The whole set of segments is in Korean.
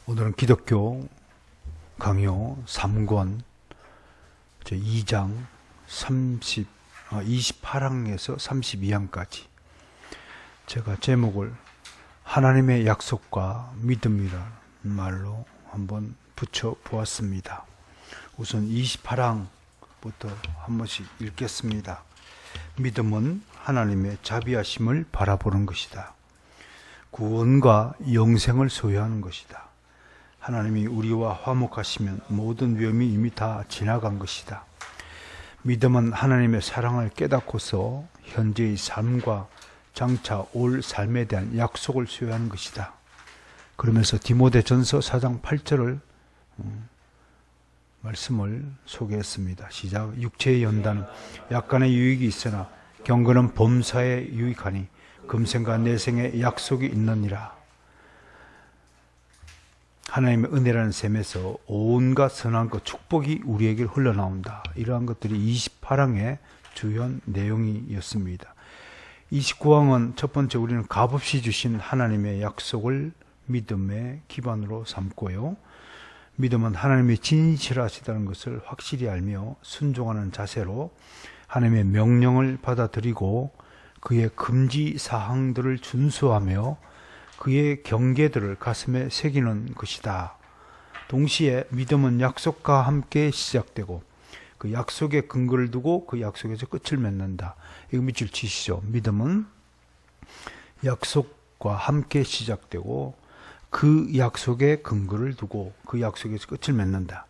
오늘은 기독교 강요 3권 제2장 28항에서 32항까지 제가 제목을 하나님의 약속과 믿음이라는 말로 한번 붙여 보았습니다. 우선 28항부터 한 번씩 읽겠습니다. 믿음은 하나님의 자비하심을 바라보는 것이다. 구원과 영생을 소유하는 것이다. 하나님이 우리와 화목하시면 모든 위험이 이미 다 지나간 것이다. 믿음은 하나님의 사랑을 깨닫고서 현재의 삶과 장차 올 삶에 대한 약속을 소유하는 것이다. 그러면서 디모데전서 4장 8절을 말씀을 소개했습니다. 시작. 육체의 연단은 약간의 유익이 있으나 경건은 범사에 유익하니 금생과 내생에 약속이 있느니라. 하나님의 은혜라는 셈에서 온갖 선한 것, 축복이 우리에게 흘러나온다. 이러한 것들이 28항의 주요한 내용이었습니다. 29항은 첫 번째 우리는 값없이 주신 하나님의 약속을 믿음의 기반으로 삼고요. 믿음은 하나님이 진실하시다는 것을 확실히 알며 순종하는 자세로 하나님의 명령을 받아들이고 그의 금지 사항들을 준수하며 그의 경계들을 가슴에 새기는 것이다. 동시에 믿음은 약속과 함께 시작되고 그 약속에 근거를 두고 그 약속에서 끝을 맺는다. 이거 밑줄 치시죠. 믿음은 약속과 함께 시작되고 그 약속에 근거를 두고 그 약속에서 끝을 맺는다.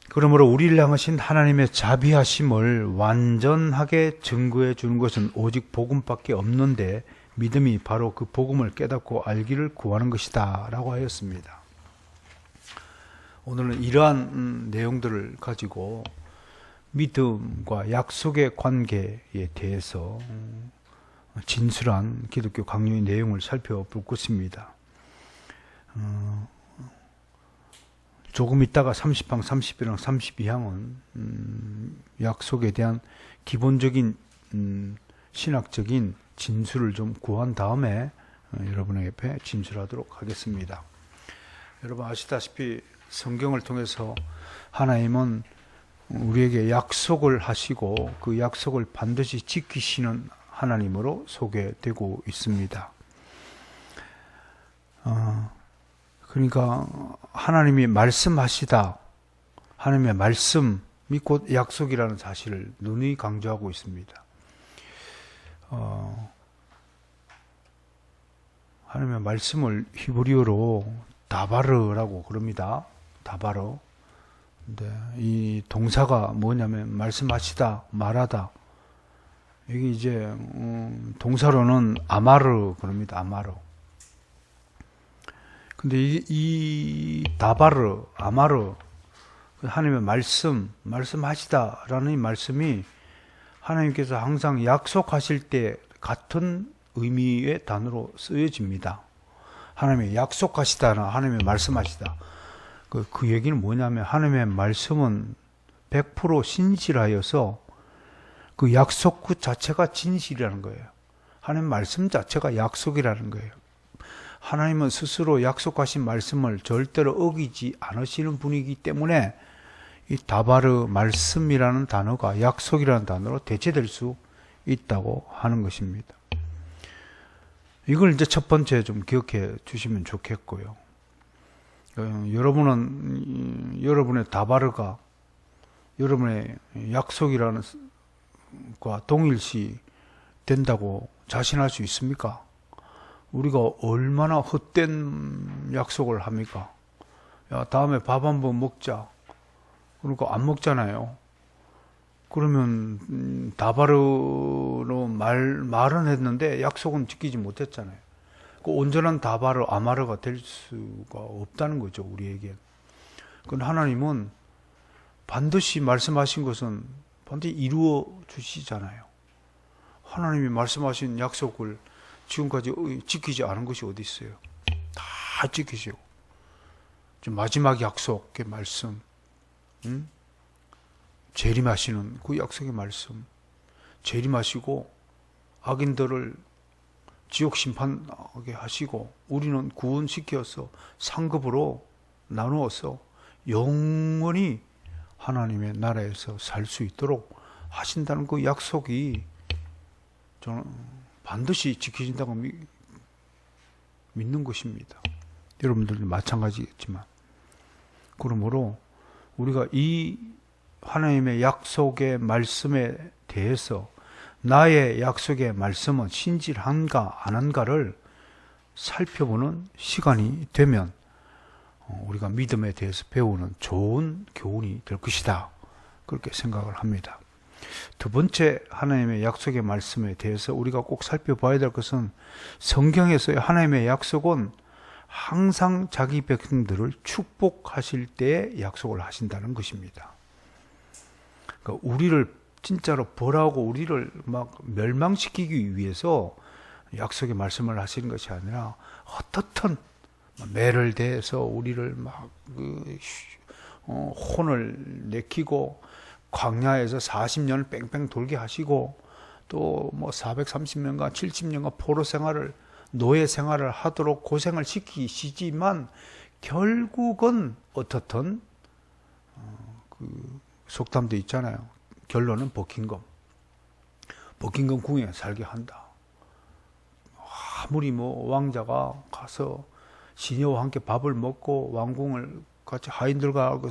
그러므로 우리를 향하신 하나님의 자비하심을 완전하게 증거해 주는 것은 오직 복음밖에 없는데 믿음이 바로 그 복음을 깨닫고 알기를 구하는 것이다 라고 하였습니다. 오늘은 이러한 내용들을 가지고 믿음과 약속의 관계에 대해서 진술한 기독교 강요의 내용을 살펴볼 것입니다. 조금 있다가 30항, 31항, 32항은 약속에 대한 기본적인 신학적인 진술을 좀 구한 다음에 여러분에게 진술하도록 하겠습니다. 여러분 아시다시피 성경을 통해서 하나님은 우리에게 약속을 하시고 그 약속을 반드시 지키시는 하나님으로 소개되고 있습니다. 그러니까 하나님이 말씀하시다, 하나님의 말씀이 곧 약속이라는 사실을 누누이 강조하고 있습니다. 하나님의 말씀을 히브리어로 다바르라고 그럽니다. 다바르. 근데 이 동사가 뭐냐면 말씀하시다, 말하다. 이게 이제 동사로는 아마르 그럽니다. 아마르. 근데 이 다바르, 아마르, 하나님의 말씀하시다라는 이 말씀이 하나님께서 항상 약속하실 때 같은 의미의 단어로 쓰여집니다. 하나님의 약속하시다나 하나님의 말씀하시다. 그 얘기는 뭐냐면 하나님의 말씀은 100% 신실하여서 그 약속 그 자체가 진실이라는 거예요. 하나님의 말씀 자체가 약속이라는 거예요. 하나님은 스스로 약속하신 말씀을 절대로 어기지 않으시는 분이기 때문에 이 다바르 말씀이라는 단어가 약속이라는 단어로 대체될 수 있다고 하는 것입니다. 이걸 이제 첫 번째 좀 기억해 주시면 좋겠고요. 여러분은 여러분의 다바르가 여러분의 약속이라는 과 동일시 된다고 자신할 수 있습니까? 우리가 얼마나 헛된 약속을 합니까? 야, 다음에 밥 한번 먹자. 그러니까 안 먹잖아요. 그러면 다바르로 말은 했는데 약속은 지키지 못했잖아요. 그 온전한 다바르, 아마르가 될 수가 없다는 거죠, 우리에게. 그건 하나님은 반드시 말씀하신 것은 반드시 이루어 주시잖아요. 하나님이 말씀하신 약속을 지금까지 지키지 않은 것이 어디 있어요? 다 지키시고. 마지막 약속의 말씀, 재림하시는 그 약속의 말씀, 재림하시고 악인들을 지옥 심판하게 하시고 우리는 구원시켜서 상급으로 나누어서 영원히 하나님의 나라에서 살 수 있도록 하신다는 그 약속이 저는 반드시 지켜진다고 믿는 것입니다. 여러분들도 마찬가지겠지만, 그러므로 우리가 이 하나님의 약속의 말씀에 대해서 나의 약속의 말씀은 신실한가 안 한가를 살펴보는 시간이 되면 우리가 믿음에 대해서 배우는 좋은 교훈이 될 것이다, 그렇게 생각을 합니다. 두 번째, 하나님의 약속의 말씀에 대해서 우리가 꼭 살펴봐야 될 것은, 성경에서의 하나님의 약속은 항상 자기 백성들을 축복하실 때에 약속을 하신다는 것입니다. 그러니까 우리를 진짜로 벌하고 우리를 막 멸망시키기 위해서 약속의 말씀을 하시는 것이 아니라, 어떻든 매를 대해서 우리를 막 혼을 내키고 광야에서 40년을 뺑뺑 돌게 하시고, 또 뭐 430년간 70년간 포로 생활을, 노예 생활을 하도록 고생을 시키시지만 결국은 어떻든 그 속담도 있잖아요. 결론은 버킹엄 궁에 살게 한다. 아무리 뭐 왕자가 가서 시녀와 함께 밥을 먹고 왕궁을 같이 하인들과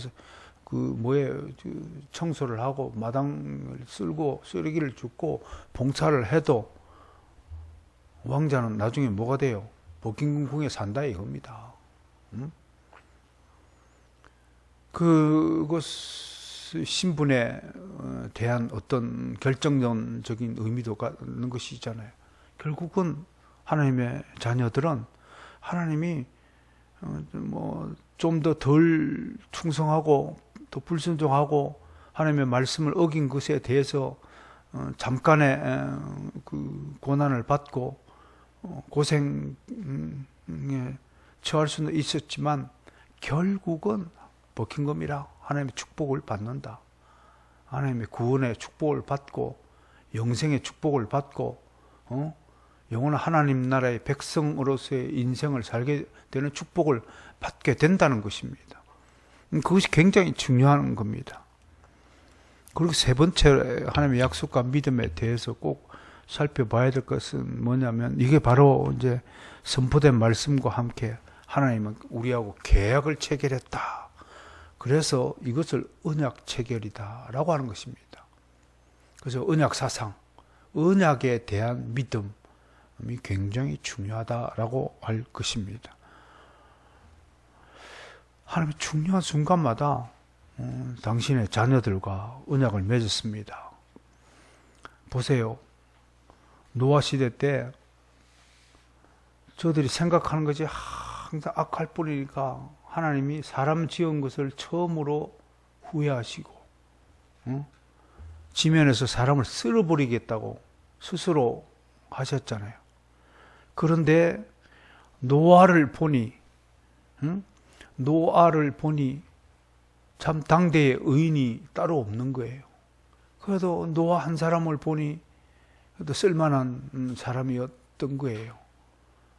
청소를 하고 마당을 쓸고 쓰레기를 줍고 봉사를 해도 왕자는 나중에 뭐가 돼요? 버킹엄 궁에 산다 이겁니다. 그것 신분에 대한 어떤 결정적인 의미도 갖는 것이 있잖아요. 결국은 하나님의 자녀들은 하나님이 좀 더 덜 충성하고 또 불순종하고 하나님의 말씀을 어긴 것에 대해서 잠깐의 그 고난을 받고 고생에 처할 수는 있었지만 결국은 버킹엄이라 하나님의 축복을 받는다. 하나님의 구원의 축복을 받고 영생의 축복을 받고 영원한 하나님 나라의 백성으로서의 인생을 살게 되는 축복을 받게 된다는 것입니다. 그것이 굉장히 중요한 겁니다. 그리고 세 번째, 하나님의 약속과 믿음에 대해서 꼭 살펴봐야 될 것은 뭐냐면, 이게 바로 이제 선포된 말씀과 함께 하나님은 우리하고 계약을 체결했다. 그래서 이것을 언약 체결이다 라고 하는 것입니다. 그래서 언약 사상, 언약에 대한 믿음이 굉장히 중요하다라고 할 것입니다. 하나님이 중요한 순간마다 당신의 자녀들과 언약을 맺었습니다. 보세요. 노아 시대 때 저들이 생각하는 것이 항상 악할 뿐이니까 하나님이 사람 지은 것을 처음으로 후회하시고 지면에서 사람을 쓸어버리겠다고 스스로 하셨잖아요. 그런데 노아를 보니 참 당대의 의인이 따로 없는 거예요. 그래도 노아 한 사람을 보니 그래도 쓸만한 사람이었던 거예요.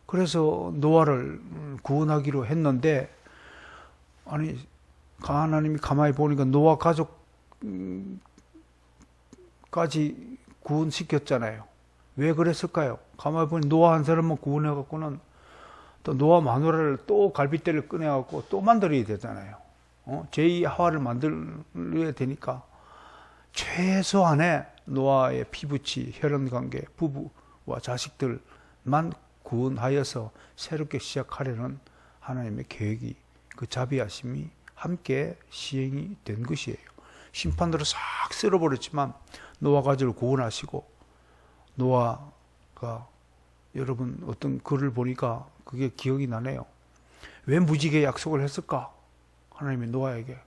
그래서 노아를 구원하기로 했는데, 아니 하나님이 가만히 보니까 노아 가족까지 구원시켰잖아요. 왜 그랬을까요? 가만히 보니 노아 한 사람만 구원해갖고는 또 노아 마누라를 또 갈빗대를 꺼내갖고 또 만들어야 되잖아요. 제2 하와를 만들어야 되니까 최소한의 노아의 피부치, 혈연관계, 부부와 자식들만 구원하여서 새롭게 시작하려는 하나님의 계획이, 그 자비하심이 함께 시행이 된 것이에요. 심판으로 싹 쓸어버렸지만 노아 가족을 구원하시고, 노아가, 여러분 어떤 글을 보니까 그게 기억이 나네요. 왜 무지개 약속을 했을까? 하나님이 노아에게.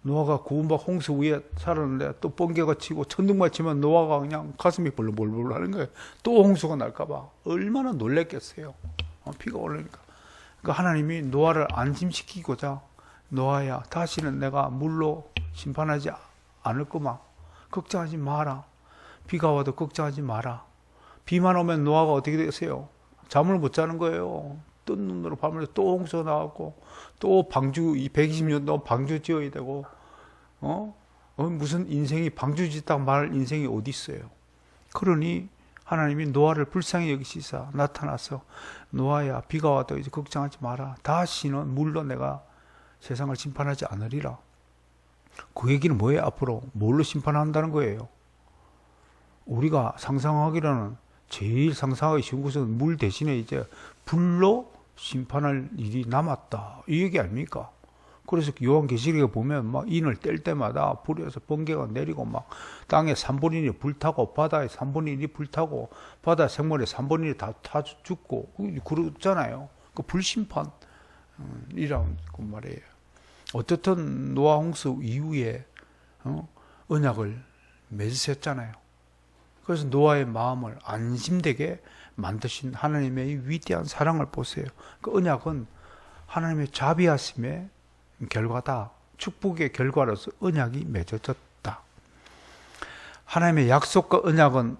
노아가 구원받고 홍수 위에 살았는데 또 번개가 치고 천둥만 치면 노아가 그냥 가슴이 벌벌벌 하는 거예요. 또 홍수가 날까봐. 얼마나 놀랬겠어요. 비가 오르니까. 그러니까 하나님이 노아를 안심시키고자, 노아야, 다시는 내가 물로 심판하지 않을 거마. 걱정하지 마라. 비가 와도 걱정하지 마라. 비만 오면 노아가 어떻게 되세요? 잠을 못 자는 거예요. 뜬 눈으로 밤을 또 홍수가 나왔고, 또 방주, 120년 동안 방주 지어야 되고, 무슨 인생이 방주 짓다 말 인생이 어디 있어요? 그러니 하나님이 노아를 불쌍히 여기시사 나타나서, 노아야, 비가 와도 이제 걱정하지 마라. 다시는 물로 내가 세상을 심판하지 않으리라. 그 얘기는 뭐예요? 앞으로 뭘로 심판한다는 거예요? 우리가 상상하기로는 제일 상상하기 쉬운 것은 물 대신에 이제 불로 심판할 일이 남았다, 이 얘기 아닙니까? 그래서 요한계시록에 보면 막 인을 뗄 때마다 불에서 번개가 내리고 막 땅에 3분의 1이 불타고 바다에 3분의 1이 불타고 바다 생물의 3분의 1이 다 죽고 그러잖아요. 그 불심판이란 그 말이에요. 어쨌든 노아 홍수 이후에 언약을 맺으셨잖아요. 그래서 노아의 마음을 안심되게 만드신 하나님의 위대한 사랑을 보세요. 그 언약은 하나님의 자비하심의 결과다. 축복의 결과로서 언약이 맺어졌다. 하나님의 약속과 언약은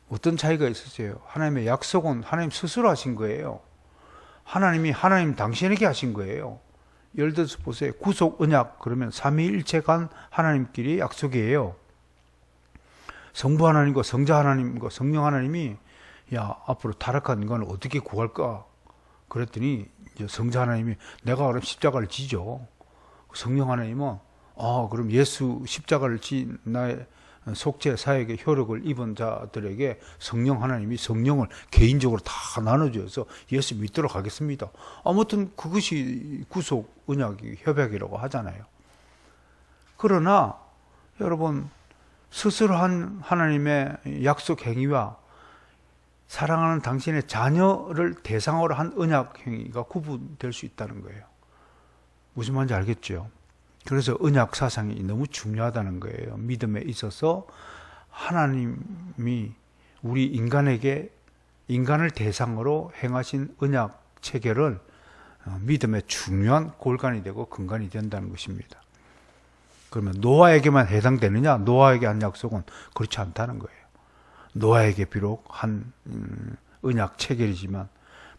어떤 차이가 있었어요? 하나님의 약속은 하나님 스스로 하신 거예요. 하나님 당신에게 하신 거예요. 예를 들어서 보세요. 구속 언약, 그러면 삼위일체 간 하나님끼리 약속이에요. 성부 하나님과 성자 하나님과 성령 하나님이 야, 앞으로 타락한 인간을 어떻게 구할까? 그랬더니 이제 성자 하나님이 내가 그럼 십자가를 지죠. 성령 하나님은 그럼 예수 십자가를 진 나의 속죄 사역의 효력을 입은 자들에게 성령 하나님이 성령을 개인적으로 다 나눠줘서 예수 믿도록 하겠습니다. 아무튼 그것이 구속 언약이 협약이라고 하잖아요. 그러나 여러분, 스스로 한 하나님의 약속 행위와 사랑하는 당신의 자녀를 대상으로 한 언약 행위가 구분될 수 있다는 거예요. 무슨 말인지 알겠죠? 그래서 언약 사상이 너무 중요하다는 거예요. 믿음에 있어서 하나님이 우리 인간을 대상으로 행하신 언약 체결은 믿음의 중요한 골간이 되고 근간이 된다는 것입니다. 그러면 노아에게만 해당되느냐? 노아에게 한 약속은 그렇지 않다는 거예요. 노아에게 비록 한 언약 체결이지만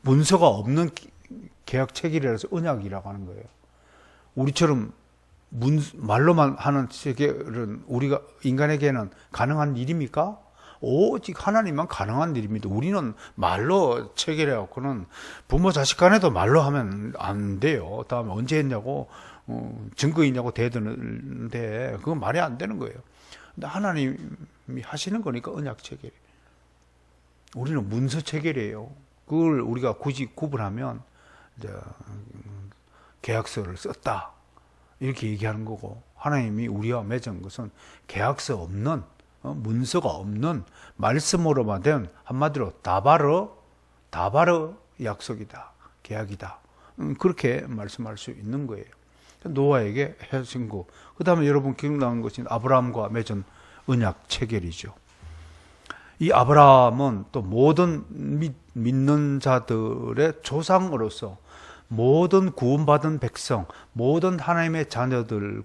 문서가 없는 계약 체결이라서 언약이라고 하는 거예요. 우리처럼 말로만 하는 체결은 우리가 인간에게는 가능한 일입니까? 오직 하나님만 가능한 일입니다. 우리는 말로 체결해갖고는 부모 자식 간에도 말로 하면 안 돼요. 다음에 언제 했냐고 증거 있냐고 대드는데 그건 말이 안 되는 거예요. 근데 하나님이 하시는 거니까 언약 체결. 우리는 문서 체결이에요. 그걸 우리가 굳이 구분하면 이제 계약서를 썼다 이렇게 얘기하는 거고, 하나님이 우리와 맺은 것은 계약서 없는 문서가 없는 말씀으로만 된 한마디로 다바르 약속이다, 계약이다, 그렇게 말씀할 수 있는 거예요. 노아에게 해준 거. 그 다음에 여러분 기억나는 것이 아브라함과 맺은 언약 체결이죠. 이 아브라함은 또 모든 믿는 자들의 조상으로서 모든 구원받은 백성, 모든 하나님의 자녀들의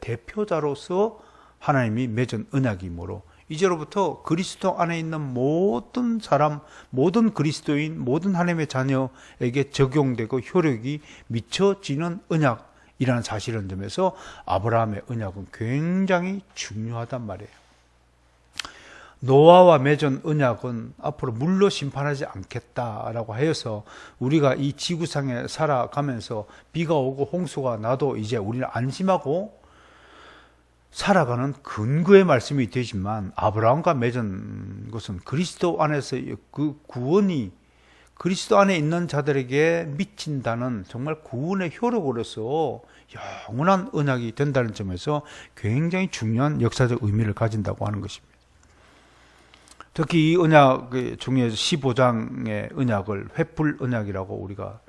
대표자로서 하나님이 맺은 언약이므로 이제로부터 그리스도 안에 있는 모든 사람, 모든 그리스도인, 모든 하나님의 자녀에게 적용되고 효력이 미쳐지는 언약이라는 사실인 점에서 아브라함의 언약은 굉장히 중요하단 말이에요. 노아와 맺은 언약은 앞으로 물로 심판하지 않겠다라고 하여서 우리가 이 지구상에 살아가면서 비가 오고 홍수가 나도 이제 우리는 안심하고 살아가는 근거의 말씀이 되지만, 아브라함과 맺은 것은 그리스도 안에서 그 구원이 그리스도 안에 있는 자들에게 미친다는 정말 구원의 효력으로서 영원한 언약이 된다는 점에서 굉장히 중요한 역사적 의미를 가진다고 하는 것입니다. 특히 이 언약 중에서 15장의 언약을 횃불 언약이라고 우리가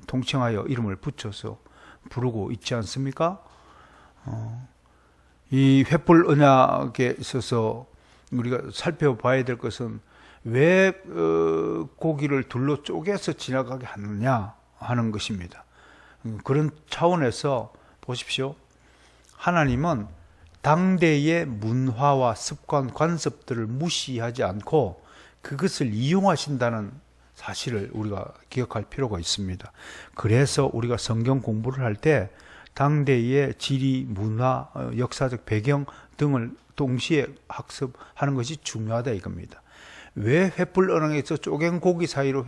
통칭하여 이름을 붙여서 부르고 있지 않습니까? 이 횃불 언약에 있어서 우리가 살펴봐야 될 것은 왜 고기를 둘로 쪼개서 지나가게 하느냐 하는 것입니다. 그런 차원에서 보십시오. 하나님은 당대의 문화와 습관, 관습들을 무시하지 않고 그것을 이용하신다는 사실을 우리가 기억할 필요가 있습니다. 그래서 우리가 성경 공부를 할 때 당대의 지리, 문화, 역사적 배경 등을 동시에 학습하는 것이 중요하다 이겁니다. 왜 횃불 언앙에서 쪼갠 고기 사이로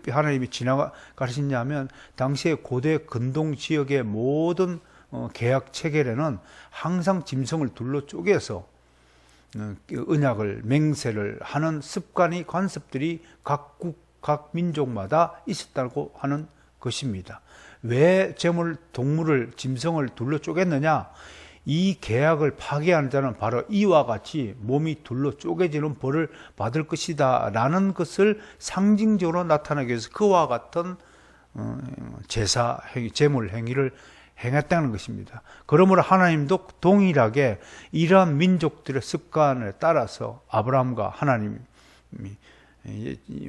하나님이 지나가시냐면 당시에 고대 근동 지역의 모든 계약 체결에는 항상 짐승을 둘러 쪼개서 언약을 맹세를 하는 습관이 관습들이 각 민족마다 있었다고 하는 것입니다. 왜 동물을 짐승을 둘러 쪼갰느냐? 이 계약을 파괴하는 자는 바로 이와 같이 몸이 둘러 쪼개지는 벌을 받을 것이다 라는 것을 상징적으로 나타내기 위해서 그와 같은 제사 행위, 제물 행위를 행했다는 것입니다. 그러므로 하나님도 동일하게 이러한 민족들의 습관에 따라서 아브라함과 하나님이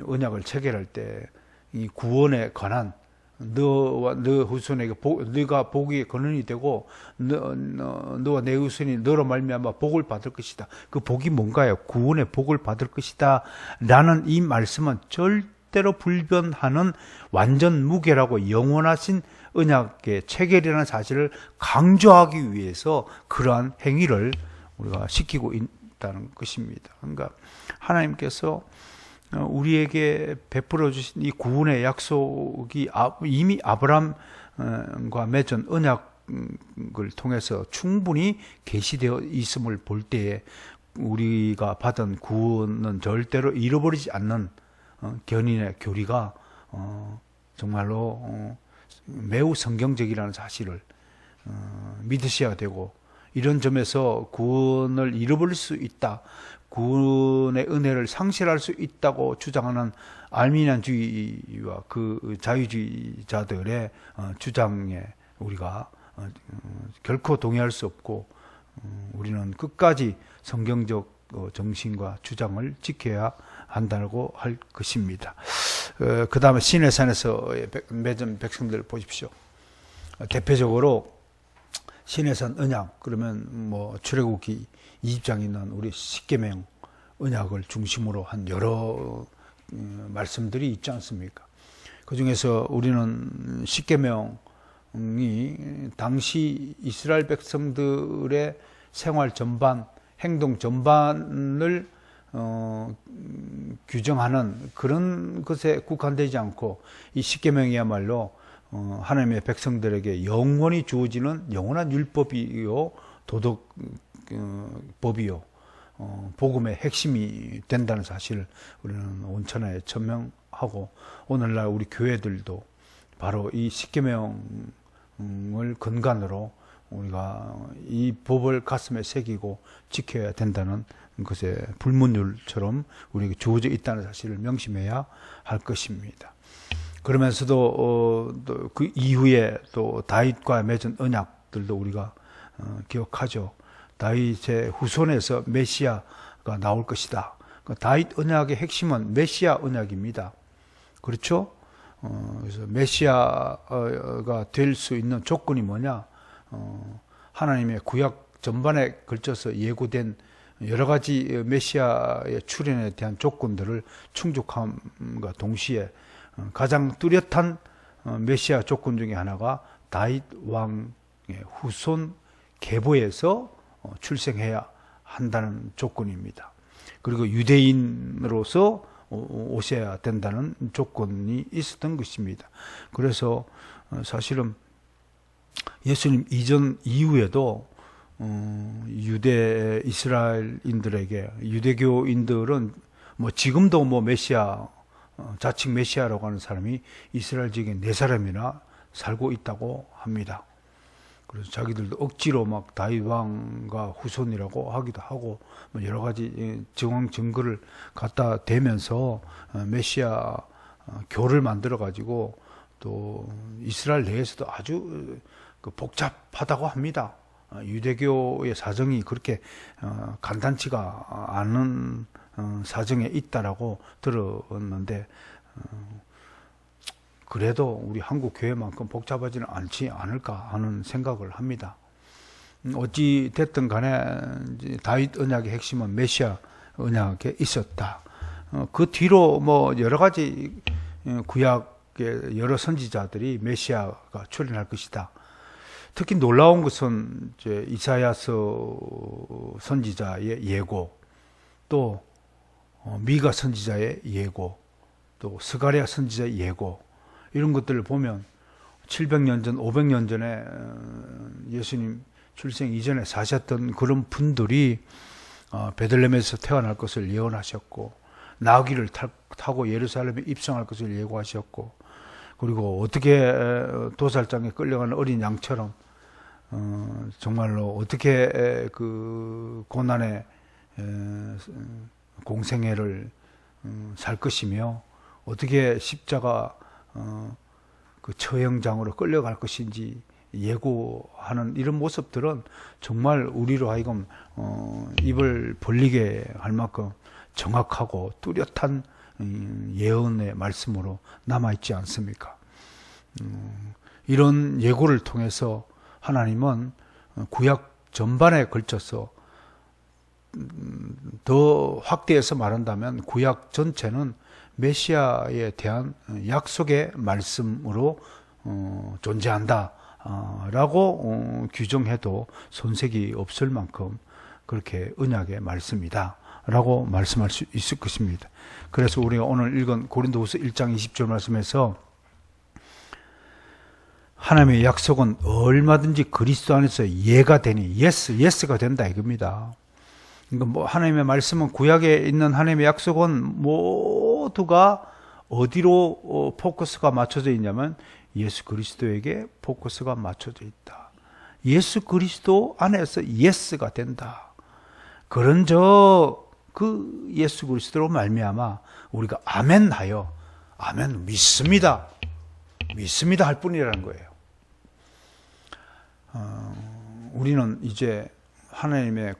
언약을 체결할 때 이 구원에 관한 너와 너 후손에게 네가 복이 근원이 되고 너와 내 후손이 너로 말미암아 복을 받을 것이다. 그 복이 뭔가요? 구원의 복을 받을 것이다 라는 이 말씀은 절대로 불변하는 완전 무결하고 영원하신 언약의 체결이라는 사실을 강조하기 위해서 그러한 행위를 우리가 시키고 있다는 것입니다. 그러니까 하나님께서 우리에게 베풀어 주신 이 구원의 약속이 이미 아브라함과 맺은 언약을 통해서 충분히 계시되어 있음을 볼 때에 우리가 받은 구원은 절대로 잃어버리지 않는 견인의 교리가 정말로 매우 성경적이라는 사실을 믿으셔야 되고, 이런 점에서 구원을 잃어버릴 수 있다, 구원의 은혜를 상실할 수 있다고 주장하는 알미니안주의와 그 자유주의자들의 주장에 우리가 결코 동의할 수 없고, 우리는 끝까지 성경적 정신과 주장을 지켜야 한다고 할 것입니다. 그 다음에 시내산에서 맺은 백성들 보십시오. 대표적으로 시내산 언약, 그러면 뭐 출애굽기 20장에 있는 우리 십계명 언약을 중심으로 한 여러 말씀들이 있지 않습니까? 그 중에서 우리는 십계명이 당시 이스라엘 백성들의 생활 전반, 행동 전반을 규정하는 그런 것에 국한되지 않고, 이 십계명이야말로 하나님의 백성들에게 영원히 주어지는 영원한 율법이요, 도덕 법이요, 복음의 핵심이 된다는 사실을 우리는 온천하에 천명하고, 오늘날 우리 교회들도 바로 이 십계명을 근간으로 우리가 이 법을 가슴에 새기고 지켜야 된다는 것에 불문율처럼 우리에게 주어져 있다는 사실을 명심해야 할 것입니다. 그러면서도 또 그 이후에 또 다윗과 맺은 언약들도 우리가 기억하죠. 다윗의 후손에서 메시아가 나올 것이다. 다윗 언약의 핵심은 메시아 언약입니다. 그렇죠? 그래서 메시아가 될 수 있는 조건이 뭐냐? 하나님의 구약 전반에 걸쳐서 예고된 여러 가지 메시아의 출현에 대한 조건들을 충족함과 동시에 가장 뚜렷한 메시아 조건 중에 하나가 다윗 왕의 후손 계보에서 출생해야 한다는 조건입니다. 그리고 유대인으로서 오셔야 된다는 조건이 있었던 것입니다. 그래서 사실은 예수님 이전 이후에도 유대 이스라엘인들에게, 유대교인들은 뭐 지금도 뭐 메시아, 자칭 메시아라고 하는 사람이 이스라엘 지역에 4사람이나 살고 있다고 합니다. 그래서 자기들도 억지로 막 다윗 왕과 후손이라고 하기도 하고, 뭐 여러 가지 정황 증거를 갖다 대면서 메시아 교를 만들어 가지고 또 이스라엘 내에서도 아주 복잡하다고 합니다. 유대교의 사정이 그렇게 간단치가 않은 사정에 있다라고 들었는데, 그래도 우리 한국 교회만큼 복잡하지는 않지 않을까 하는 생각을 합니다. 어찌 됐든 간에 이제 다윗 언약의 핵심은 메시아 언약에 있었다. 그 뒤로 뭐 여러 가지 구약의 여러 선지자들이 메시아가 출현할 것이다. 특히 놀라운 것은 이제 이사야서 선지자의 예고, 또 미가 선지자의 예고, 또 스가랴 선지자의 예고, 이런 것들을 보면 700년 전, 500년 전에 예수님 출생 이전에 사셨던 그런 분들이 베들레헴에서 태어날 것을 예언하셨고, 나귀를 타고 예루살렘에 입성할 것을 예고하셨고, 그리고 어떻게 도살장에 끌려가는 어린 양처럼 정말로 어떻게 그 고난의 공생애를 살 것이며, 어떻게 십자가 그 처형장으로 끌려갈 것인지 예고하는 이런 모습들은 정말 우리로 하여금 입을 벌리게 할 만큼 정확하고 뚜렷한 예언의 말씀으로 남아있지 않습니까? 이런 예고를 통해서 하나님은 구약 전반에 걸쳐서 더 확대해서 말한다면 구약 전체는 메시아에 대한 약속의 말씀으로 존재한다 라고 규정해도 손색이 없을 만큼 그렇게 언약의 말씀이다 라고 말씀할 수 있을 것입니다. 그래서 우리가 오늘 읽은 고린도후서 1장 20절 말씀에서 하나님의 약속은 얼마든지 그리스도 안에서 예가 되니, 예스가 된다 이겁니다. 그러니까 뭐 하나님의 말씀은, 구약에 있는 하나님의 약속은 모두가 어디로 포커스가 맞춰져 있냐면 예수 그리스도에게 포커스가 맞춰져 있다. 예수 그리스도 안에서 예스가 된다. 그런 그 예수 그리스도로 말미암아 우리가 아멘하여, 아멘 믿습니다 할 뿐이라는 거예요. 우리는 이제 하나님의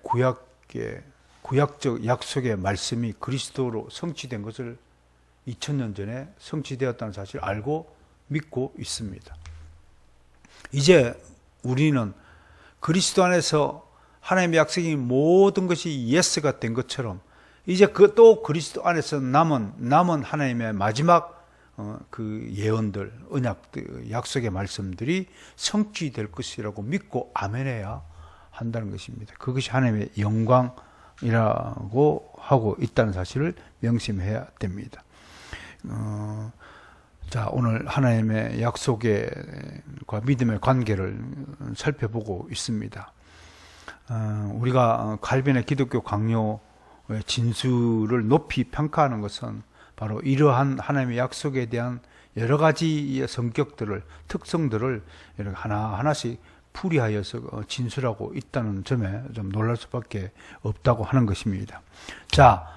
구약적 약속의 말씀이 그리스도로 성취된 것을 2000년 전에 성취되었다는 사실을 알고 믿고 있습니다. 이제 우리는 그리스도 안에서 하나님의 약속이 모든 것이 예스가 된 것처럼, 이제 또 그리스도 안에서 남은 하나님의 마지막 그 예언들, 언약들, 약속의 말씀들이 성취될 것이라고 믿고 아멘해야 한다는 것입니다. 그것이 하나님의 영광이라고 하고 있다는 사실을 명심해야 됩니다. 자, 오늘 하나님의 약속과 믿음의 관계를 살펴보고 있습니다. 우리가 칼빈의 기독교 강요의 진수를 높이 평가하는 것은 바로 이러한 하나님의 약속에 대한 여러 가지의 성격들을, 특성들을 이렇게 하나하나씩 풀이하여서 진술하고 있다는 점에 좀 놀랄 수밖에 없다고 하는 것입니다. 자,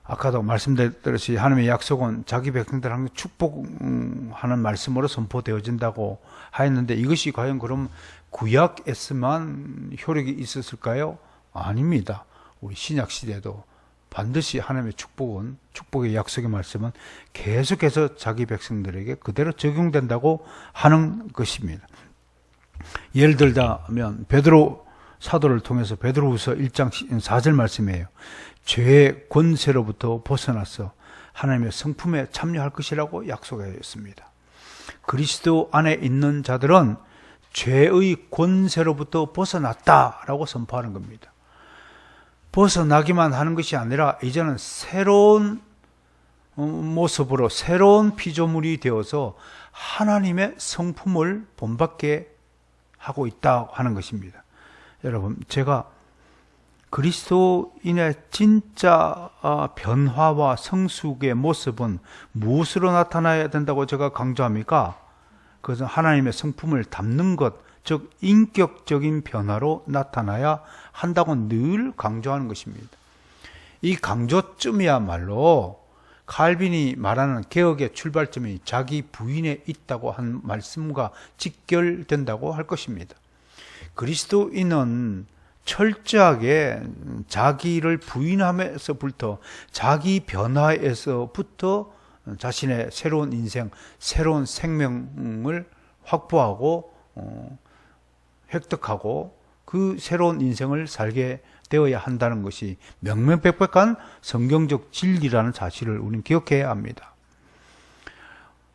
아까도 말씀드렸듯이 하나님의 약속은 자기 백성들한테 축복하는 말씀으로 선포되어진다고 하였는데, 이것이 과연 그럼 구약에서만 효력이 있었을까요? 아닙니다. 우리 신약 시대도 반드시 하나님의 축복의 약속의 말씀은 계속해서 자기 백성들에게 그대로 적용된다고 하는 것입니다. 예를 들자면 베드로 사도를 통해서 베드로후서 1장 4절 말씀이에요. 죄의 권세로부터 벗어나서 하나님의 성품에 참여할 것이라고 약속하였습니다. 그리스도 안에 있는 자들은 죄의 권세로부터 벗어났다라고 선포하는 겁니다. 벗어나기만 하는 것이 아니라 이제는 새로운 모습으로 새로운 피조물이 되어서 하나님의 성품을 본받게 하고 있다고 하는 것입니다. 여러분, 제가 그리스도인의 진짜 변화와 성숙의 모습은 무엇으로 나타나야 된다고 제가 강조합니까? 그것은 하나님의 성품을 담는 것, 즉 인격적인 변화로 나타나야 한다고 늘 강조하는 것입니다. 이 강조점이야말로 칼빈이 말하는 개혁의 출발점이 자기 부인에 있다고 한 말씀과 직결된다고 할 것입니다. 그리스도인은 철저하게 자기를 부인함에서부터, 자기 변화에서부터 자신의 새로운 인생, 새로운 생명을 확보하고 획득하고 그 새로운 인생을 살게 되어야 한다는 것이 명명백백한 성경적 진리라는 사실을 우리는 기억해야 합니다.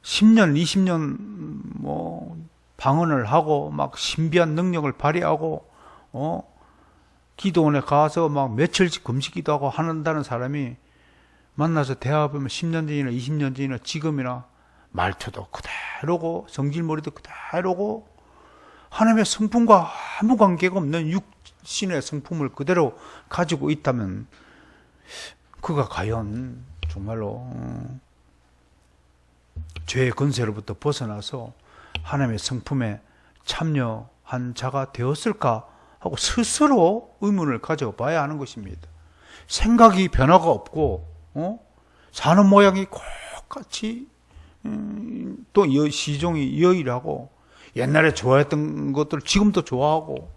10년, 20년 방언을 하고 막 신비한 능력을 발휘하고 기도원에 가서 막 며칠씩 금식기도 하고 한다는 사람이 만나서 대화해보면 10년 전이나 20년 전이나 지금이나 말투도 그대로고 성질머리도 그대로고 하나님의 성품과 아무 관계가 없는 육신의 성품을 그대로 가지고 있다면 그가 과연 정말로 죄의 권세로부터 벗어나서 하나님의 성품에 참여한 자가 되었을까 하고 스스로 의문을 가져봐야 하는 것입니다. 생각이 변화가 없고 사는 모양이 똑같이 또 시종이 여일하고 옛날에 좋아했던 것들을 지금도 좋아하고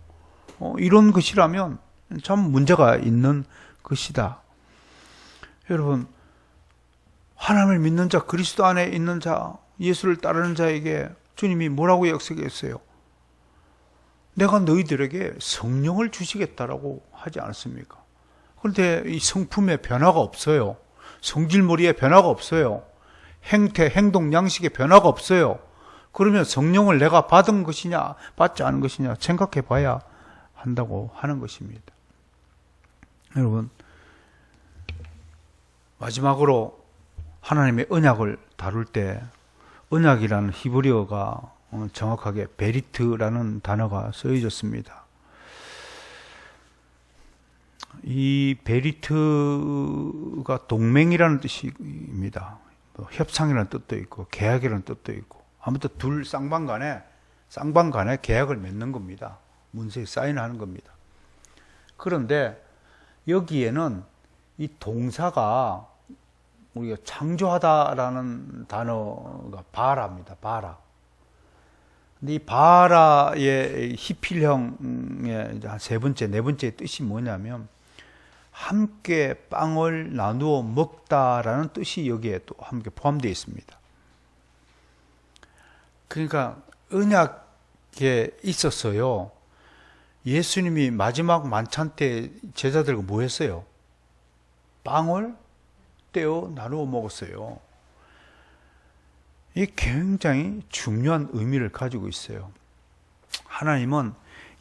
이런 것이라면 참 문제가 있는 것이다. 여러분, 하나님을 믿는 자, 그리스도 안에 있는 자, 예수를 따르는 자에게 주님이 뭐라고 약속했어요? 내가 너희들에게 성령을 주시겠다라고 하지 않았습니까? 그런데 이 성품에 변화가 없어요. 성질머리에 변화가 없어요. 행태, 행동, 양식에 변화가 없어요. 그러면 성령을 내가 받은 것이냐, 받지 않은 것이냐 생각해 봐야 한다고 하는 것입니다. 여러분, 마지막으로 하나님의 언약을 다룰 때 언약이라는 히브리어가 정확하게 베리트라는 단어가 쓰여졌습니다. 이 베리트가 동맹이라는 뜻입니다. 협상이라는 뜻도 있고 계약이라는 뜻도 있고 아무튼 둘 쌍방 간에 계약을 맺는 겁니다. 문서에 사인하는 겁니다. 그런데 여기에는 이 동사가 우리가 창조하다라는 단어가 바라입니다. 바라. 근데 이 바라의 히필형의 한 세 번째, 네 번째 뜻이 뭐냐면 함께 빵을 나누어 먹다라는 뜻이 여기에 또 함께 포함되어 있습니다. 그러니까 언약에 있었어요. 예수님이 마지막 만찬 때 제자들과 뭐 했어요? 빵을 떼어 나누어 먹었어요. 이게 굉장히 중요한 의미를 가지고 있어요. 하나님은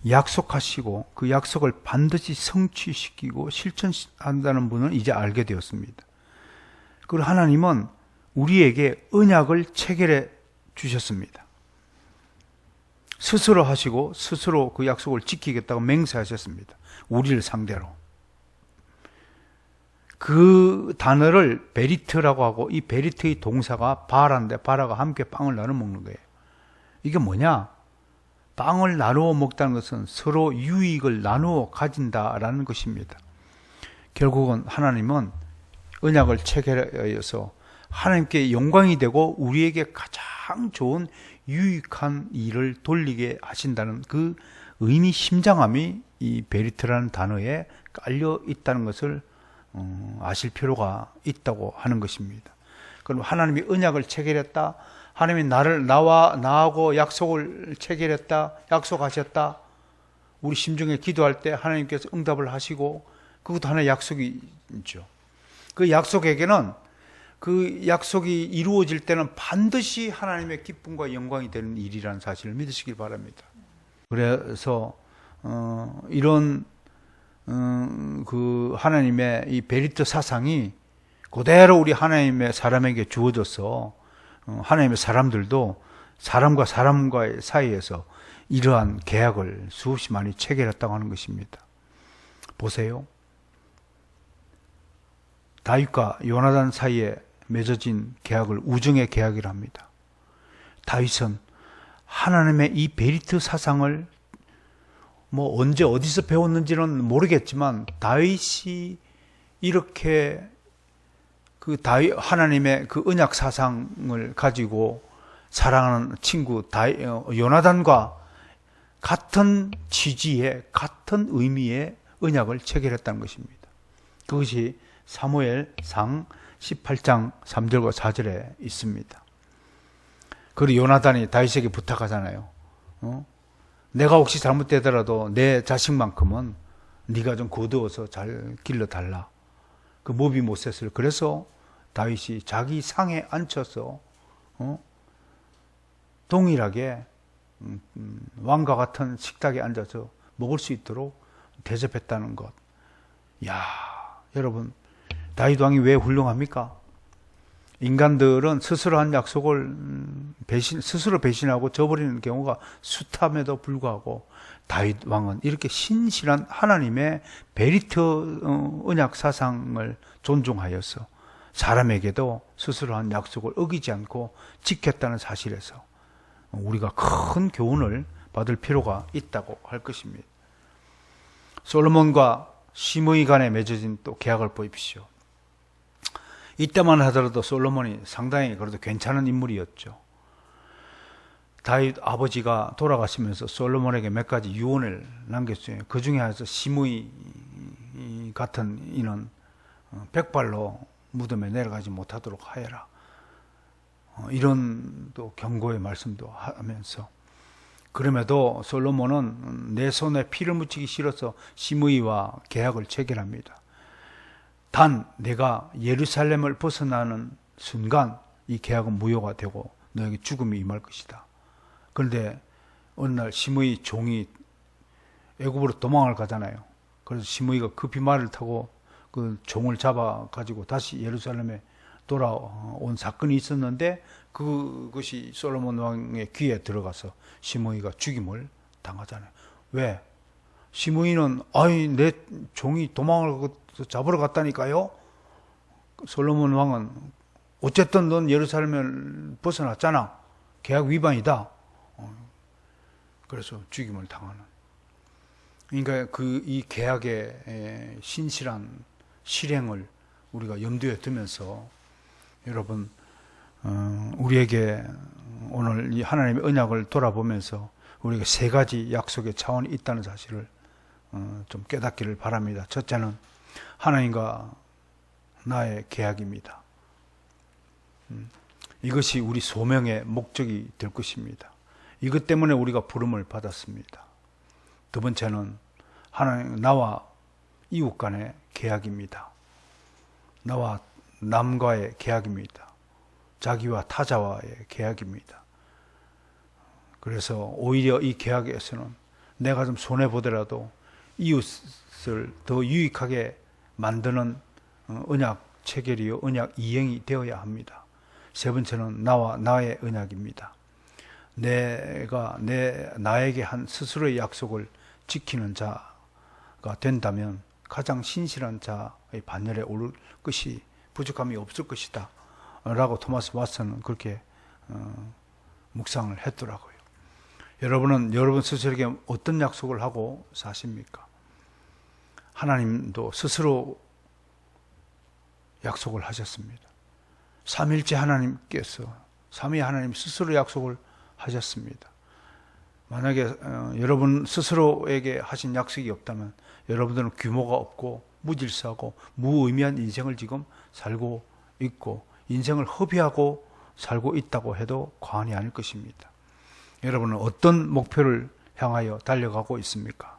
약속하시고 그 약속을 반드시 성취시키고 실천한다는 분은 이제 알게 되었습니다. 그리고 하나님은 우리에게 언약을 체결해 주셨습니다. 스스로 하시고 스스로 그 약속을 지키겠다고 맹세하셨습니다. 우리를 상대로. 그 단어를 베리트라고 하고 이 베리트의 동사가 바라인데 바라가 함께 빵을 나눠 먹는 거예요. 이게 뭐냐? 빵을 나누어 먹다는 것은 서로 유익을 나누어 가진다라는 것입니다. 결국은 하나님은 언약을 체결하여서 하나님께 영광이 되고 우리에게 가장 좋은 유익한 일을 돌리게 하신다는 그 의미심장함이 이 베리트라는 단어에 깔려 있다는 것을 아실 필요가 있다고 하는 것입니다. 그럼 하나님이 언약을 체결했다. 하나님이 나하고 약속을 체결했다. 약속하셨다. 우리 심중에 기도할 때 하나님께서 응답을 하시고 그것도 하나의 약속이 있죠. 그 약속에게는 그 약속이 이루어질 때는 반드시 하나님의 기쁨과 영광이 되는 일이라는 사실을 믿으시길 바랍니다. 그래서 이런 그 하나님의 이 베리트 사상이 그대로 우리 하나님의 사람에게 주어져서 하나님의 사람들도 사람과 사람과의 사이에서 이러한 계약을 수없이 많이 체결했다고 하는 것입니다. 보세요. 다윗과 요나단 사이에 맺어진 계약을 우정의 계약이라 합니다. 다윗은 하나님의 이 베리트 사상을 뭐 언제 어디서 배웠는지는 모르겠지만 다윗이 이렇게 그 하나님의 그 언약 사상을 가지고 사랑하는 친구 요나단과 같은 취지의 같은 의미의 언약을 체결했다는 것입니다. 그것이 사무엘상 18장 3절과 4절에 있습니다. 그리고 요나단이 다윗에게 부탁하잖아요. 내가 혹시 잘못되더라도 내 자식만큼은 네가 좀 거두어서 잘 길러달라. 그 모비모셋을. 그래서 다윗이 자기 상에 앉혀서 동일하게 왕과 같은 식탁에 앉아서 먹을 수 있도록 대접했다는 것. 야, 여러분, 다윗 왕이 왜 훌륭합니까? 인간들은 스스로 한 약속을 스스로 배신하고 저버리는 경우가 숱함에도 불구하고 다윗 왕은 이렇게 신실한 하나님의 베리트 언약 사상을 존중하여서 사람에게도 스스로 한 약속을 어기지 않고 지켰다는 사실에서 우리가 큰 교훈을 받을 필요가 있다고 할 것입니다. 솔로몬과 시므이 간에 맺어진 또 계약을 보십시오. 이때만 하더라도 솔로몬이 상당히 그래도 괜찮은 인물이었죠. 다윗 아버지가 돌아가시면서 솔로몬에게 몇 가지 유언을 남겼어요. 그 중에 하나에서 시므이 같은 이는 백발로 무덤에 내려가지 못하도록 하여라. 이런 또 경고의 말씀도 하면서, 그럼에도 솔로몬은 내 손에 피를 묻히기 싫어서 시므이와 계약을 체결합니다. 단 내가 예루살렘을 벗어나는 순간 이 계약은 무효가 되고 너에게 죽음이 임할 것이다. 그런데 어느 날 시므이 종이 애굽으로 도망을 가잖아요. 그래서 시므이가 급히 말을 타고 그 종을 잡아 가지고 다시 예루살렘에 돌아온 사건이 있었는데, 그것이 솔로몬 왕의 귀에 들어가서 시므이가 죽임을 당하잖아요. 왜? 시므이는 내 종이 도망을 잡으러 갔다니까요. 솔로몬 왕은 어쨌든 넌 예루살렘을 벗어났잖아. 계약 위반이다. 그래서 죽임을 당하는. 그러니까 이 계약의 신실한 실행을 우리가 염두에 두면서 여러분, 우리에게 오늘 이 하나님의 언약을 돌아보면서 우리에게 세 가지 약속의 차원이 있다는 사실을 좀 깨닫기를 바랍니다. 첫째는 하나님과 나의 계약입니다. 이것이 우리 소명의 목적이 될 것입니다. 이것 때문에 우리가 부름을 받았습니다. 두 번째는 하나님, 나와 이웃 간의 계약입니다. 나와 남과의 계약입니다. 자기와 타자와의 계약입니다. 그래서 오히려 이 계약에서는 내가 좀 손해보더라도 이웃을 더 유익하게 만드는 언약 체결이요, 언약 이행이 되어야 합니다. 세 번째는 나와 나의 언약입니다. 나에게 한 스스로의 약속을 지키는 자가 된다면 가장 신실한 자의 반열에 오를 것이 부족함이 없을 것이다 라고 토마스 왓슨은 그렇게 묵상을 했더라고요. 여러분은 여러분 스스로에게 어떤 약속을 하고 사십니까? 하나님도 스스로 약속을 하셨습니다. 삼일째 하나님께서, 삼위 하나님 스스로 약속을 하셨습니다. 만약에 여러분 스스로에게 하신 약속이 없다면 여러분들은 규모가 없고 무질서하고 무의미한 인생을 지금 살고 있고 인생을 허비하고 살고 있다고 해도 과언이 아닐 것입니다. 여러분은 어떤 목표를 향하여 달려가고 있습니까?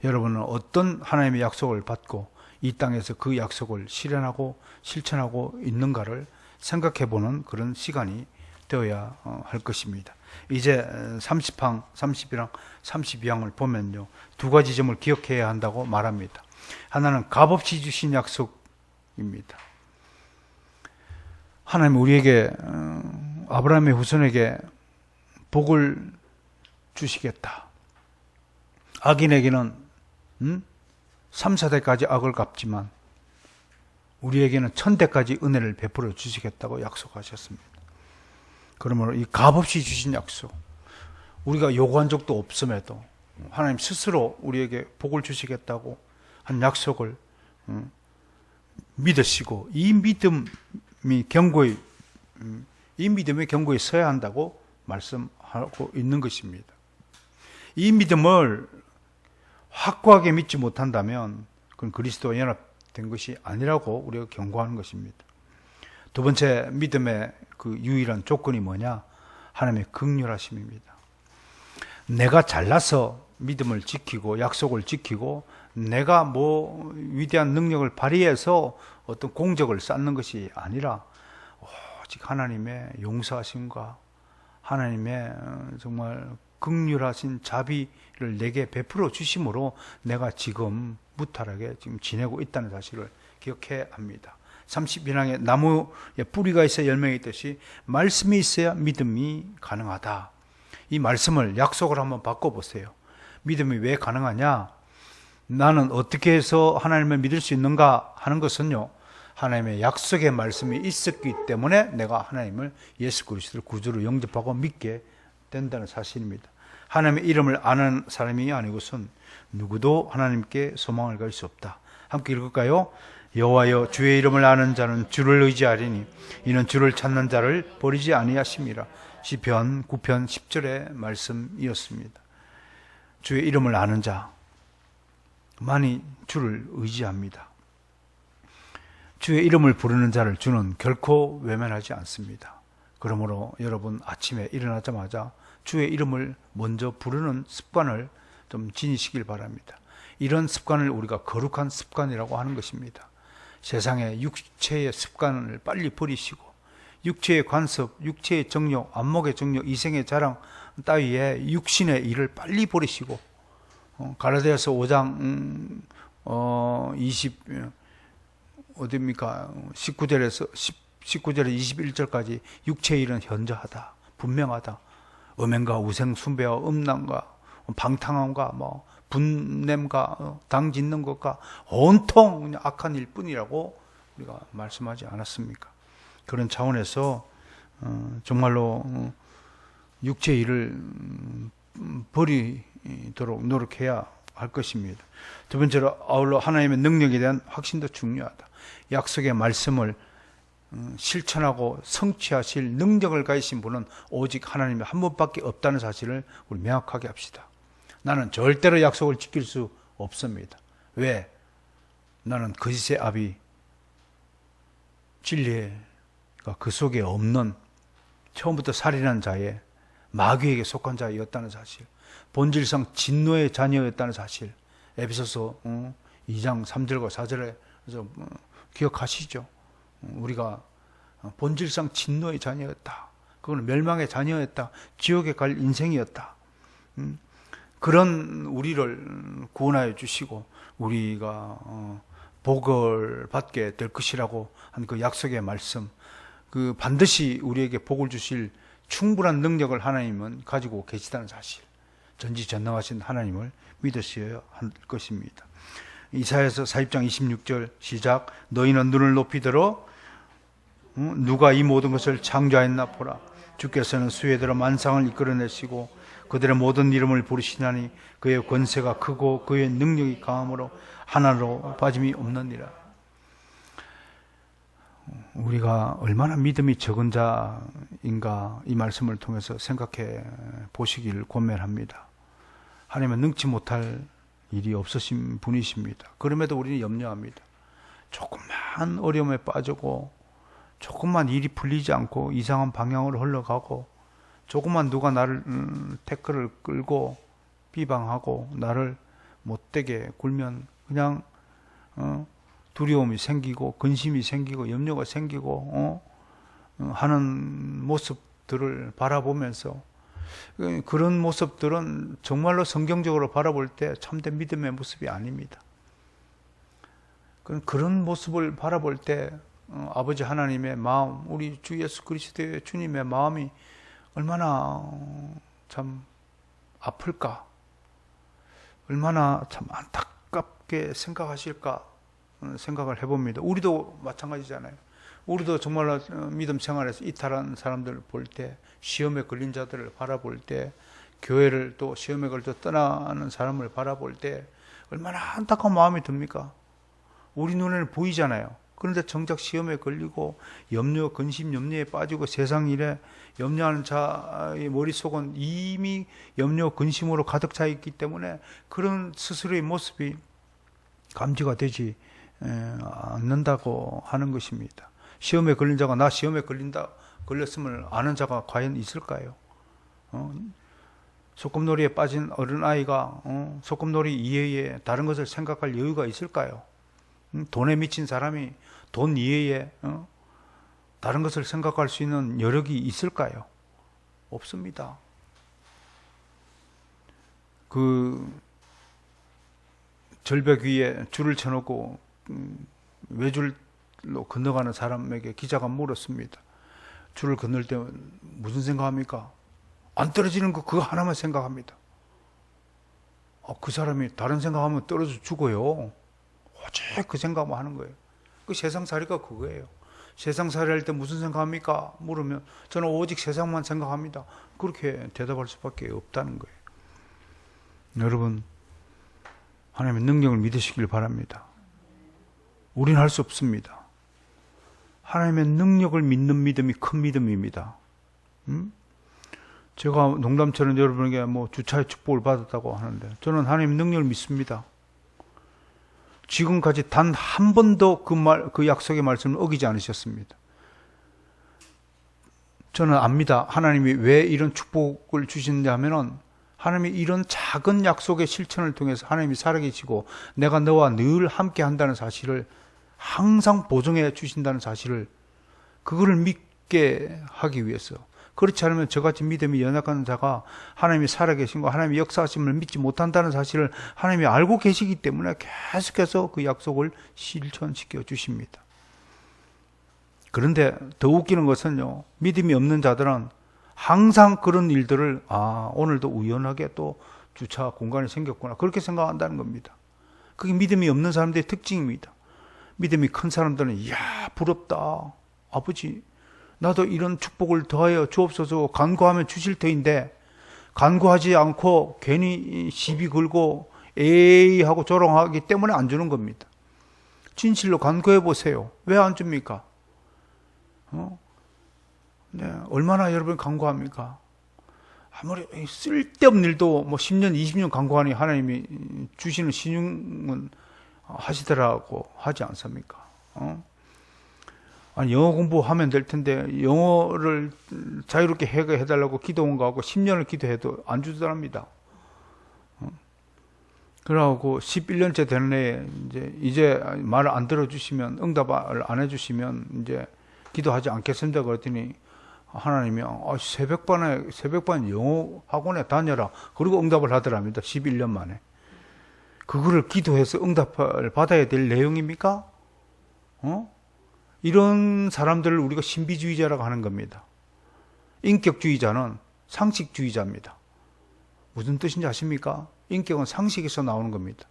여러분은 어떤 하나님의 약속을 받고 이 땅에서 그 약속을 실현하고 실천하고 있는가를 생각해보는 그런 시간이 되어야 할 것입니다. 이제 30항, 31항, 32항을 보면요, 두 가지 점을 기억해야 한다고 말합니다. 하나는 값없이 주신 약속입니다. 하나님 우리에게, 아브라함의 후손에게 복을 주시겠다. 악인에게는 3, 4대까지 악을 갚지만 우리에게는 1000대까지 은혜를 베풀어 주시겠다고 약속하셨습니다. 그러므로 이 값없이 주신 약속, 우리가 요구한 적도 없음에도 하나님 스스로 우리에게 복을 주시겠다고 한 약속을 믿으시고 이 믿음의 경고에 서야 한다고 말씀하고 있는 것입니다. 이 믿음을 확고하게 믿지 못한다면 그건 그리스도와 연합된 것이 아니라고 우리가 경고하는 것입니다. 두 번째 믿음의 그 유일한 조건이 뭐냐? 하나님의 긍휼하심입니다. 내가 잘나서 믿음을 지키고 약속을 지키고 내가 뭐 위대한 능력을 발휘해서 어떤 공적을 쌓는 것이 아니라 오직 하나님의 용서하심과 하나님의 정말 긍휼하신 자비를 내게 베풀어 주심으로 내가 지금 무탈하게 지금 지내고 있다는 사실을 기억해야 합니다. 30인왕의 나무에 뿌리가 있어야 열매가 있듯이 말씀이 있어야 믿음이 가능하다. 이 말씀을 약속을 한번 바꿔보세요. 믿음이 왜 가능하냐? 나는 어떻게 해서 하나님을 믿을 수 있는가 하는 것은요, 하나님의 약속의 말씀이 있었기 때문에 내가 하나님을 예수 그리스도를 구주로 영접하고 믿게 된다는 사실입니다. 하나님의 이름을 아는 사람이 아니고선 누구도 하나님께 소망을 갈 수 없다. 함께 읽을까요? 여호와여, 주의 이름을 아는 자는 주를 의지하리니 이는 주를 찾는 자를 버리지 아니하심이라. 시편 9편 10절의 말씀이었습니다. 주의 이름을 아는 자만이 주를 의지합니다. 주의 이름을 부르는 자를 주는 결코 외면하지 않습니다. 그러므로 여러분 아침에 일어나자마자 주의 이름을 먼저 부르는 습관을 좀 지니시길 바랍니다. 이런 습관을 우리가 거룩한 습관이라고 하는 것입니다. 세상의 육체의 습관을 빨리 버리시고 육체의 관습, 육체의 정욕, 안목의 정욕, 이생의 자랑 따위의 육신의 일을 빨리 버리시고 갈라디아서 5장 19절에서 21절까지 육체의 일은 현저하다, 분명하다. 음행과 우생, 숭배와 음란과 방탕함과 분냄과 당 짓는 것과 온통 그냥 악한 일뿐이라고 우리가 말씀하지 않았습니까? 그런 차원에서 정말로 육체의 일을 버리도록 노력해야 할 것입니다. 두 번째로 아울러 하나님의 능력에 대한 확신도 중요하다. 약속의 말씀을 실천하고 성취하실 능력을 가지신 분은 오직 하나님이 한 분밖에 없다는 사실을 우리 명확하게 합시다. 나는 절대로 약속을 지킬 수 없습니다. 왜? 나는 거짓의 압이 진리가 그 속에 없는 처음부터 살인한 자의 마귀에게 속한 자였다는 사실, 본질상 진노의 자녀였다는 사실, 에베소서 2장 3절과 4절에서 기억하시죠? 우리가 본질상 진노의 자녀였다. 그건 멸망의 자녀였다. 지옥에 갈 인생이었다. 그런 우리를 구원하여 주시고 우리가 복을 받게 될 것이라고 한 그 약속의 말씀, 그 반드시 우리에게 복을 주실 충분한 능력을 하나님은 가지고 계시다는 사실, 전지전능하신 하나님을 믿으셔야 할 것입니다. 이사야서 40장 26절 시작. 너희는 눈을 높이 들어 누가 이 모든 것을 창조하였나 보라. 주께서는 수혜대로 만상을 이끌어내시고 그들의 모든 이름을 부르시나니 그의 권세가 크고 그의 능력이 강함으로 하나로 빠짐이 없느니라. 우리가 얼마나 믿음이 적은 자인가 이 말씀을 통해서 생각해 보시기를 권면합니다. 하나님은 능치 못할 일이 없으신 분이십니다. 그럼에도 우리는 염려합니다. 조금만 어려움에 빠지고 조금만 일이 풀리지 않고 이상한 방향으로 흘러가고 조금만 누가 나를 태클을 끌고 비방하고 나를 못되게 굴면 그냥 두려움이 생기고 근심이 생기고 염려가 생기고 하는 모습들을 바라보면서, 그런 모습들은 정말로 성경적으로 바라볼 때 참된 믿음의 모습이 아닙니다. 그런 모습을 바라볼 때 아버지 하나님의 마음, 우리 주 예수 그리스도의 주님의 마음이 얼마나 참 아플까, 얼마나 참 안타깝게 생각하실까 생각을 해봅니다. 우리도 마찬가지잖아요. 우리도 정말로 믿음 생활에서 이탈한 사람들을 볼 때, 시험에 걸린 자들을 바라볼 때, 교회를 또 시험에 걸려 떠나는 사람을 바라볼 때 얼마나 안타까운 마음이 듭니까? 우리 눈에는 보이잖아요. 그런데 정작 시험에 걸리고 염려, 근심, 염려에 빠지고 세상 일에 염려하는 자의 머릿속은 이미 염려, 근심으로 가득 차 있기 때문에 그런 스스로의 모습이 감지가 되지 않는다고 하는 것입니다. 시험에 걸린 자가 나 시험에 걸렸음을 아는 자가 과연 있을까요? 소꿉놀이에 빠진 어린아이가 소꿉놀이 이외에 다른 것을 생각할 여유가 있을까요? 돈에 미친 사람이 돈 이외에 다른 것을 생각할 수 있는 여력이 있을까요? 없습니다. 그 절벽 위에 줄을 쳐놓고 외줄로 건너가는 사람에게 기자가 물었습니다. 줄을 건널 때 무슨 생각합니까? 안 떨어지는 거 그거 하나만 생각합니다. 그 사람이 다른 생각하면 떨어져 죽어요. 오직 그 생각만 하는 거예요. 그 세상살이가 그거예요. 세상살이 할 때 무슨 생각합니까? 물으면 저는 오직 세상만 생각합니다. 그렇게 대답할 수밖에 없다는 거예요. 여러분, 하나님의 능력을 믿으시길 바랍니다. 우리는 할 수 없습니다. 하나님의 능력을 믿는 믿음이 큰 믿음입니다. 제가 농담처럼 여러분에게 주차의 축복을 받았다고 하는데 저는 하나님의 능력을 믿습니다. 지금까지 단 한 번도 그 약속의 말씀을 어기지 않으셨습니다. 저는 압니다. 하나님이 왜 이런 축복을 주시느냐 하면은 하나님이 이런 작은 약속의 실천을 통해서 하나님이 살아계시고 내가 너와 늘 함께 한다는 사실을 항상 보증해 주신다는 사실을 그거를 믿게 하기 위해서. 그렇지 않으면 저같이 믿음이 연약한 자가 하나님이 살아계신 거 하나님이 역사하심을 믿지 못한다는 사실을 하나님이 알고 계시기 때문에 계속해서 그 약속을 실천시켜 주십니다. 그런데 더 웃기는 것은요, 믿음이 없는 자들은 항상 그런 일들을 오늘도 우연하게 또 주차 공간이 생겼구나 그렇게 생각한다는 겁니다. 그게 믿음이 없는 사람들의 특징입니다. 믿음이 큰 사람들은 이야 부럽다. 아버지 나도 이런 축복을 더하여 주옵소서 간구하면 주실 터인데 간구하지 않고 괜히 시비 걸고 에이 하고 조롱하기 때문에 안 주는 겁니다. 진실로 간구해 보세요. 왜 안 줍니까? 네, 얼마나 여러분 간구합니까? 아무리 쓸데없는 일도 10년, 20년 간구하니 하나님이 주시는 신용은 하시더라고 하지 않습니까? 아니, 영어 공부하면 될 텐데 영어를 자유롭게 해달라고 기도한 거하고 10년을 기도해도 안 주더랍니다. 그러고 11년째 되는 애에 이제 말을 안 들어주시면 응답을 안 해주시면 이제 기도하지 않겠습니다. 그랬더니 하나님이 새벽반 영어 학원에 다녀라. 그리고 응답을 하더랍니다. 11년 만에. 그거를 기도해서 응답을 받아야 될 내용입니까? 이런 사람들을 우리가 신비주의자라고 하는 겁니다. 인격주의자는 상식주의자입니다. 무슨 뜻인지 아십니까? 인격은 상식에서 나오는 겁니다.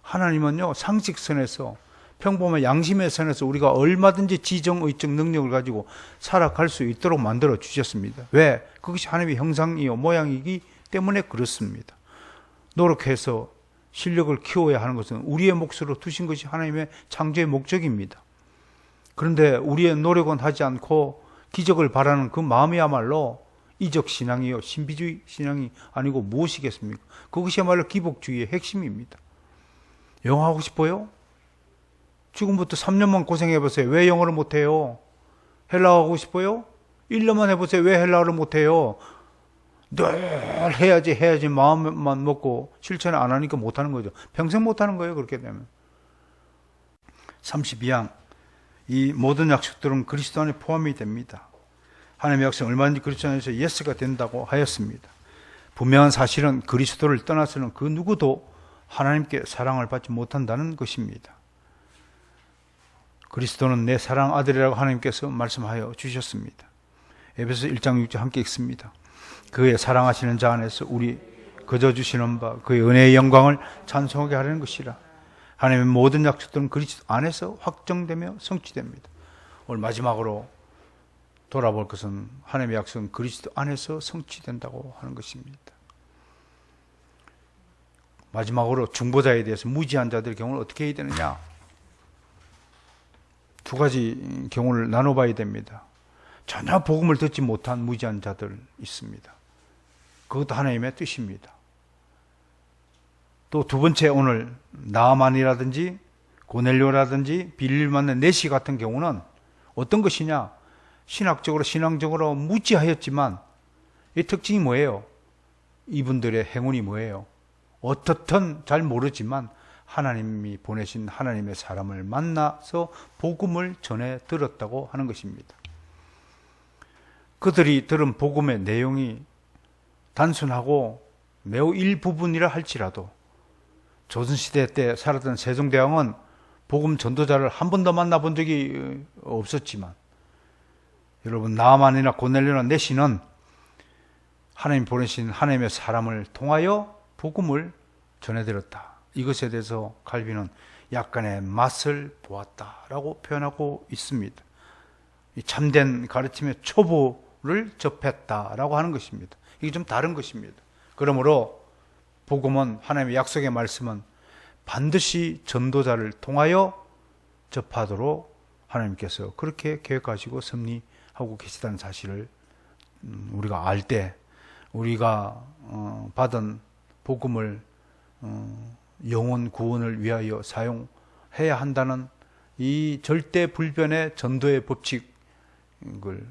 하나님은요, 상식선에서 평범한 양심의 선에서 우리가 얼마든지 지정의적 능력을 가지고 살아갈 수 있도록 만들어 주셨습니다. 왜? 그것이 하나님의 형상이요 모양이기 때문에 그렇습니다. 노력해서 실력을 키워야 하는 것은 우리의 몫으로 두신 것이 하나님의 창조의 목적입니다. 그런데 우리의 노력은 하지 않고 기적을 바라는 그 마음이야말로 이적 신앙이요 신비주의 신앙이 아니고 무엇이겠습니까? 그것이야말로 기복주의의 핵심입니다. 영어 하고 싶어요? 지금부터 3년만 고생해보세요. 왜 영어를 못해요? 헬라어 하고 싶어요? 1년만 해보세요. 왜 헬라어를 못해요? 늘 해야지 마음만 먹고 실천을 안 하니까 못하는 거죠. 평생 못하는 거예요. 그렇게 되면. 32장 이 모든 약속들은 그리스도 안에 포함이 됩니다. 하나님의 약속은 얼마든지 그리스도 안에서 예스가 된다고 하였습니다. 분명한 사실은 그리스도를 떠나서는 그 누구도 하나님께 사랑을 받지 못한다는 것입니다. 그리스도는 내 사랑 아들이라고 하나님께서 말씀하여 주셨습니다. 에베소 1장 6절 함께 읽습니다. 그의 사랑하시는 자 안에서 우리 거저 주시는 바 그의 은혜의 영광을 찬송하게 하려는 것이라. 하나님의 모든 약속들은 그리스도 안에서 확정되며 성취됩니다. 오늘 마지막으로 돌아볼 것은 하나님의 약속은 그리스도 안에서 성취된다고 하는 것입니다. 마지막으로 중보자에 대해서 무지한 자들의 경우는 어떻게 해야 되느냐? 두 가지 경우를 나눠봐야 됩니다. 전혀 복음을 듣지 못한 무지한 자들 있습니다. 그것도 하나님의 뜻입니다. 또 두 번째, 오늘 나아만이라든지 고넬료라든지 빌릴 맞는 내시 같은 경우는 어떤 것이냐? 신앙적으로 무지하였지만 이 특징이 뭐예요? 이분들의 행운이 뭐예요? 어떻든 잘 모르지만 하나님이 보내신 하나님의 사람을 만나서 복음을 전해 들었다고 하는 것입니다. 그들이 들은 복음의 내용이 단순하고 매우 일부분이라 할지라도 조선시대 때 살았던 세종대왕은 복음 전도자를 한 번도 만나본 적이 없었지만, 여러분 나만이나 고넬료나 내시는 하나님 보내신 하나님의 사람을 통하여 복음을 전해드렸다. 이것에 대해서 칼빈은 약간의 맛을 보았다라고 표현하고 있습니다. 이 참된 가르침의 초보를 접했다라고 하는 것입니다. 이게 좀 다른 것입니다. 그러므로 복음은, 하나님의 약속의 말씀은 반드시 전도자를 통하여 접하도록 하나님께서 그렇게 계획하시고 섭리하고 계시다는 사실을 우리가 알 때, 우리가 받은 복음을 영혼 구원을 위하여 사용해야 한다는 이 절대 불변의 전도의 법칙을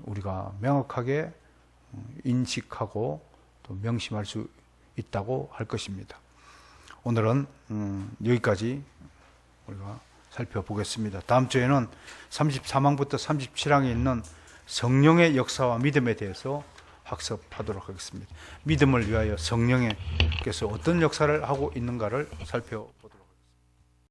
우리가 명확하게 인식하고 또 명심할 수 있다고 할 것입니다. 오늘은 여기까지 우리가 살펴보겠습니다. 다음 주에는 34망부터 37항에 있는 성령의 역사와 믿음에 대해서 학습하도록 하겠습니다. 믿음을 위하여 성령께서 어떤 역사를 하고 있는가를 살펴보도록 하겠습니다.